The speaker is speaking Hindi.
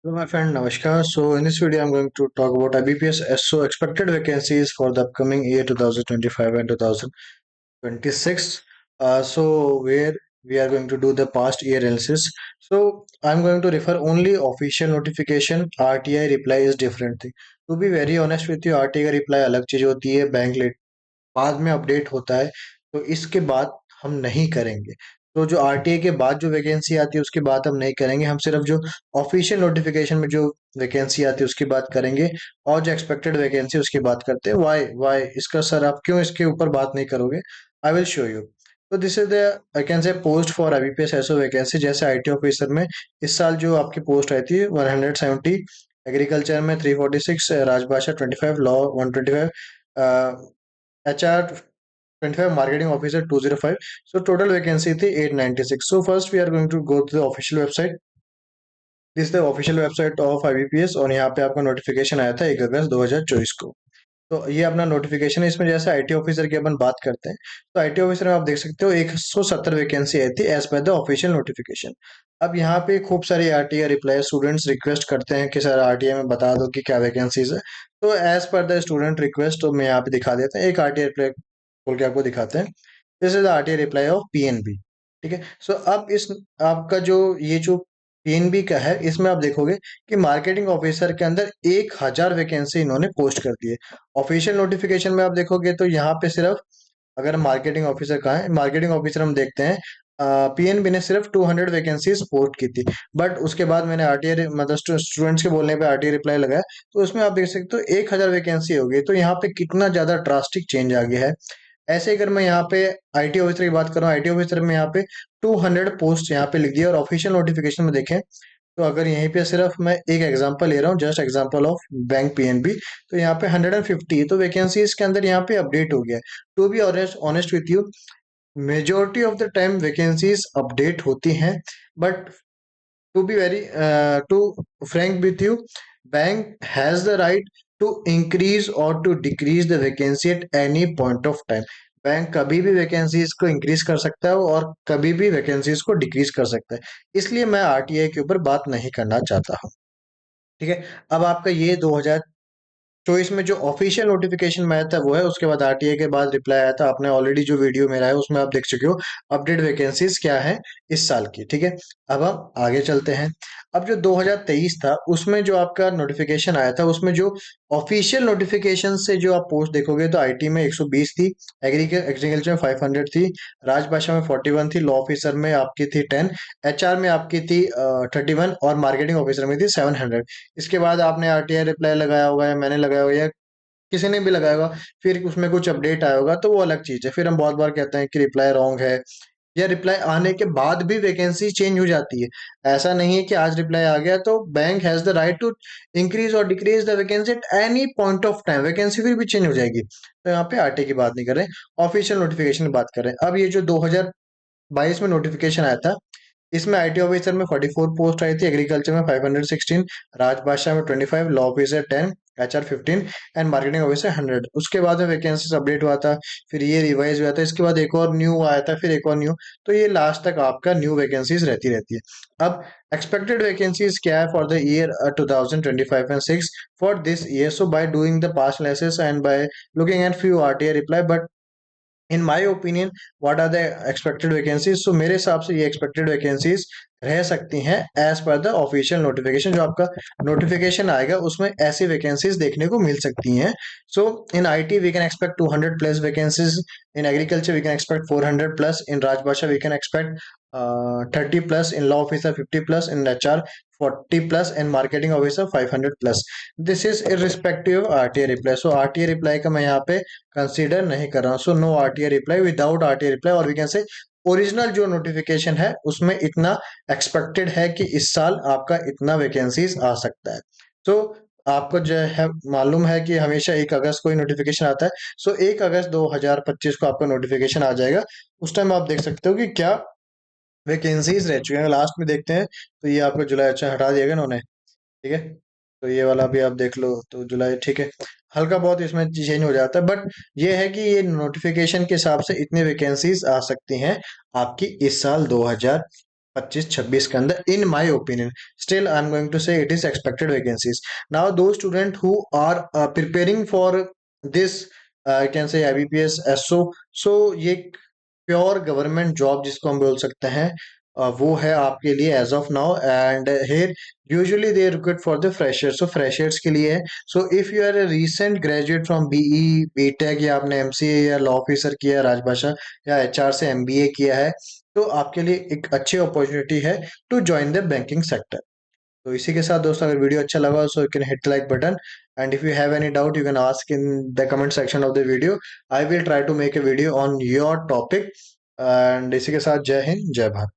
Hello, my friend Namaskar. So, in this video, I'm going to talk about IBPS SO expected vacancies for the upcoming year 2025 and 2026. Where we are going to do the past year analysis. So, I'm going to refer only official notification. RTI reply is different thing. To be very honest with you, RTI का reply अलग चीज होती है, बैंक बाद में अपडेट होता है, तो इसके बाद हम नहीं करेंगे। तो जो आरटीए के बाद जो वैकेंसी आती है उसकी बात हम नहीं करेंगे, हम सिर्फ जो ऑफिशियल नोटिफिकेशन में जो वैकेंसी आती है उसकी बात करेंगे और जो एक्सपेक्टेड वैकेंसी उसकी बात करते हैं। वाई वाई इसका सर आप क्यों इसके ऊपर बात नहीं करोगे? I will show you. तो this is the I can say post for IBPS SO vacancy. जैसे आईटी ऑफिसर में इस साल जो आपकी पोस्ट आई थी 170, एग्रीकल्चर में 346, राजभाषा 25, law 125, HR 25, marketing officer 205. So total vacancy थी 896. So first we are going to go to the official website. This is the official website of IBPS और यहाँ पे आपका नोटिफिकेशन आया था 1 अगस्त 2024 को। तो ये अपना नोटिफिकेशन है। इसमें जैसे आईटी ऑफिसर की अपन बात करते हैं, तो आईटी ऑफिसर में आप देख सकते हो 170 वैकेंसी आई थी as per the official notification. अब यहाँ पे खूब सारी आरटीआई रिप्लाई स्टूडेंट्स रिक्वेस्ट करते हैं कि सर आरटीआई में बता दो कि क्या वैकेंसीज है। तो as per the student request तो मैं यहाँ पे दिखा देता हूँ, एक आरटीआई रिप्लाई खोल के आपको दिखाते हैं। This is the RTI reply off PNB. ठीक है, सो अब इस आपका जो पीएनबी का है, इसमें आप देखोगे कि मार्केटिंग ऑफिसर के अंदर 1000 वैकेंसी इन्होंने पोस्ट कर दी है। ऑफिशियल नोटिफिकेशन में आप देखोगे तो यहाँ पे सिर्फ, अगर मार्केटिंग ऑफिसर कहाँ है, मार्केटिंग ऑफिसर हम देखते हैं पीएनबी ने सिर्फ 200 वैकेंसीज पोस्ट की थी। बट उसके बाद मैंने आरटीआई मतलब स्टूडेंट्स के बोलने पे आरटीआई रिप्लाई लगाया, तो उसमें आप देख सकते हो 1000 वैकेंसी हो गई। तो यहाँ पे कितना ज्यादा ड्रास्टिक चेंज आ गया है। ऐसे ही अगर मैं यहाँ पे आईटी ऑफिसर की बात करूँ, आईटी ऑफिसर में यहाँ पे 200 पोस्ट यहाँ पे लिख दिया और ऑफिशियल नोटिफिकेशन में देखें तो अगर यहीं पे सिर्फ मैं एक एग्जांपल ले रहा हूँ, just example of bank PNB, तो यहाँ पे 150, तो वैकेंसी इसके अंदर यहाँ पे अपडेट हो गया है। To be honest honest with you, majority of the time vacancies update होती हैं, but to be very to frank with you, bank has the right to increase or to decrease the vacancy at any point of time। Bank कभी भी वैकेंसीज को इंक्रीज कर सकता है और कभी भी वैकेंसीज को डिक्रीज कर सकता है। इसलिए मैं आरटीआई के ऊपर बात नहीं करना चाहता हूँ। ठीक है, अब आपका ये 2024 में जो ऑफिशियल नोटिफिकेशन में आया था वो है, उसके बाद आरटीआई के बाद रिप्लाई आया था। आपने ऑलरेडी जो वीडियो मेरा है उसमें आप देख चुके हो अपडेट वैकेंसीज क्या है इस साल की। ठीक है, अब हम आगे चलते हैं। अब जो 2023 था उसमें जो आपका नोटिफिकेशन आया था, उसमें जो ऑफिशियल नोटिफिकेशन से जो आप पोस्ट देखोगे तो आईटी में 120 थी, एग्रीकल्चर में 500 थी, राजभाषा में 41 थी, लॉ ऑफिसर में आपकी थी 10, एचआर में आपकी थी 31 और मार्केटिंग ऑफिसर में थी 700। इसके बाद आपने आरटीआई रिप्लाई लगाया होगा या मैंने लगाया होगा या किसी ने भी लगाया होगा, फिर उसमें कुछ अपडेट आया होगा तो वो अलग चीज है। फिर हम बहुत बार कहते हैं कि रिप्लाई रॉन्ग है, या रिप्लाई आने के बाद भी वैकेंसी चेंज हो जाती है। ऐसा नहीं है कि आज रिप्लाई आ गया तो bank has the right to increase और decrease the vacancy at any point of time, vacancy फिर भी चेंज हो जाएगी। तो यहाँ पे आरटी की बात नहीं कर रहे, ऑफिशियल नोटिफिकेशन की बात कर रहे हैं। अब ये जो 2022 में नोटिफिकेशन आया था, इसमें आईटी ऑफिसर में 44 पोस्ट आई थी, एग्रीकल्चर में 516, राजभाषा में 25, law officer 10, HR 15 and marketing officer 100। उसके बाद में वैकेंसीज अपडेट हुआ था, फिर ये रिवाइज हुआ था, इसके बाद एक और न्यू आया था, फिर एक और न्यू। तो ये लास्ट तक आपका न्यू वैकेंसीज रहती रहती है। अब एक्सपेक्टेड वैकेंसीज क्या है for the year 2025 and 6 for this year? So by doing the past analysis and by looking at few RTI reply, but in my opinion what are the expected vacancies? So मेरे हिसाब से ये एक्सपेक्टेड वैकेंसीज रह सकती हैं as per the official notification. जो आपका नोटिफिकेशन आएगा उसमें ऐसी वैकेंसीज देखने को मिल सकती हैं। So in IT we can expect 200 plus vacancies, in agriculture we can expect 400 plus, in Rajbhasha we can expect 30 plus, in law officer 50 plus, in HR 40 plus, in marketing officer 500 plus. This is irrespective RTI reply. So RTI reply का मैं यहाँ पे कंसीडर नहीं कर रहा हूँ। So no RTI reply, without RTI reply, और वी कैन से ओरिजिनल जो नोटिफिकेशन है उसमें इतना एक्सपेक्टेड है कि इस साल आपका इतना वैकेंसीज आ सकता है। तो आपको जो है मालूम है कि हमेशा 1 अगस्त को ही नोटिफिकेशन आता है। सो 1 अगस्त 2025 को आपका नोटिफिकेशन आ जाएगा। उस टाइम आप देख सकते हो कि क्या वैकेंसीज रह चुके हैं। लास्ट में देखते हैं तो ये आपको जुलाई अच्छा हटा दिया गया उन्होंने। ठीक है, तो ये वाला भी आप देख लो तो जुलाई ठीक है, हल्का बहुत इसमें चेंज हो जाता है, बट ये है कि ये नोटिफिकेशन के हिसाब से इतनी वैकेंसीज आ सकती हैं आपकी इस साल 25-26 के अंदर, in my opinion. Still I am going to say it is expected vacancies. Now though student who are preparing for this, I can say IBPS SO, so ये प्योर गवर्नमेंट जॉब जिसको हम बोल सकते हैं, वो है आपके लिए as of now. And here usually they recruit for the freshers, so freshers के लिए है। So if you are a recent graduate from BE BTech, या आपने एमसीए या लॉ ऑफिसर किया राजभाषा, या एचआर से एमबीए किया है, तो आपके लिए एक अच्छी अपॉर्चुनिटी है to join the banking sector. तो इसी के साथ दोस्तों, अगर वीडियो अच्छा लगा so you can hit like button, and if you have any doubt you can ask in the comment section of the video. I will try to make a video on your topic. And इसी के साथ जय हिंद जय भारत।